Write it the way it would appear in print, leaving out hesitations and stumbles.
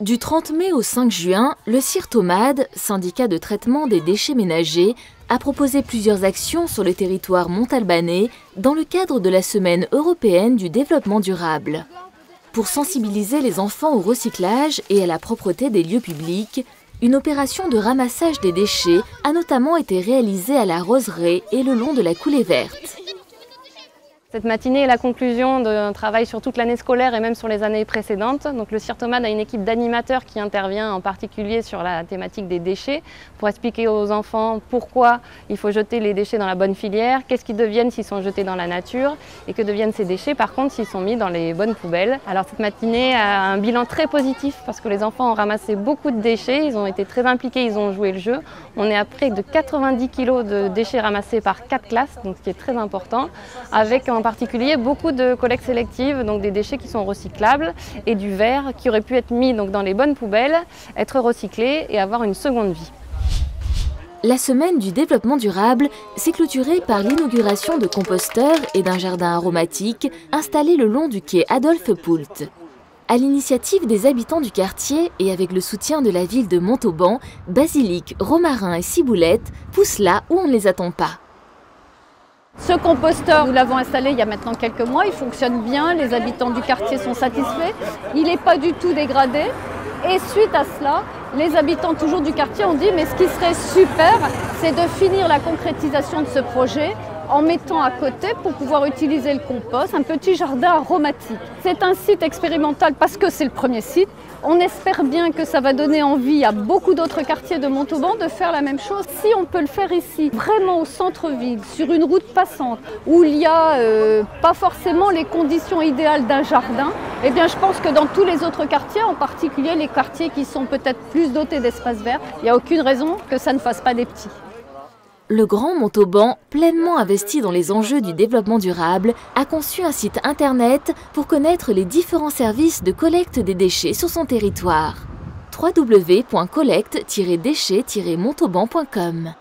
Du 30 mai au 5 juin, le CIRTOMAD, syndicat de traitement des déchets ménagers, a proposé plusieurs actions sur le territoire montalbanais dans le cadre de la Semaine européenne du développement durable. Pour sensibiliser les enfants au recyclage et à la propreté des lieux publics, une opération de ramassage des déchets a notamment été réalisée à la Roseraie et le long de la coulée verte. Cette matinée est la conclusion d'un travail sur toute l'année scolaire et même sur les années précédentes. Donc le CIRTOMAD a une équipe d'animateurs qui intervient en particulier sur la thématique des déchets pour expliquer aux enfants pourquoi il faut jeter les déchets dans la bonne filière, qu'est-ce qu'ils deviennent s'ils sont jetés dans la nature et que deviennent ces déchets par contre s'ils sont mis dans les bonnes poubelles. Alors cette matinée a un bilan très positif parce que les enfants ont ramassé beaucoup de déchets, ils ont été très impliqués, ils ont joué le jeu. On est à près de 90 kg de déchets ramassés par 4 classes, donc ce qui est très important, avec en particulier beaucoup de collectes sélectives, donc des déchets qui sont recyclables et du verre qui aurait pu être mis donc dans les bonnes poubelles, être recyclé et avoir une seconde vie. La semaine du développement durable s'est clôturée par l'inauguration de composteurs et d'un jardin aromatique installé le long du quai Adolphe Poult. À l'initiative des habitants du quartier et avec le soutien de la ville de Montauban, basilic, romarin et ciboulette poussent là où on ne les attend pas. Ce composteur, nous l'avons installé il y a maintenant quelques mois, il fonctionne bien, les habitants du quartier sont satisfaits, il n'est pas du tout dégradé. Et suite à cela, les habitants toujours du quartier ont dit mais ce qui serait super, c'est de finir la concrétisation de ce projet en mettant à côté, pour pouvoir utiliser le compost, un petit jardin aromatique. C'est un site expérimental parce que c'est le premier site. On espère bien que ça va donner envie à beaucoup d'autres quartiers de Montauban de faire la même chose. Si on peut le faire ici, vraiment au centre-ville, sur une route passante, où il n'y a pas forcément les conditions idéales d'un jardin, eh bien je pense que dans tous les autres quartiers, en particulier les quartiers qui sont peut-être plus dotés d'espaces verts, il n'y a aucune raison que ça ne fasse pas des petits. Le Grand Montauban, pleinement investi dans les enjeux du développement durable, a conçu un site internet pour connaître les différents services de collecte des déchets sur son territoire. www.collecte-déchets-montauban.com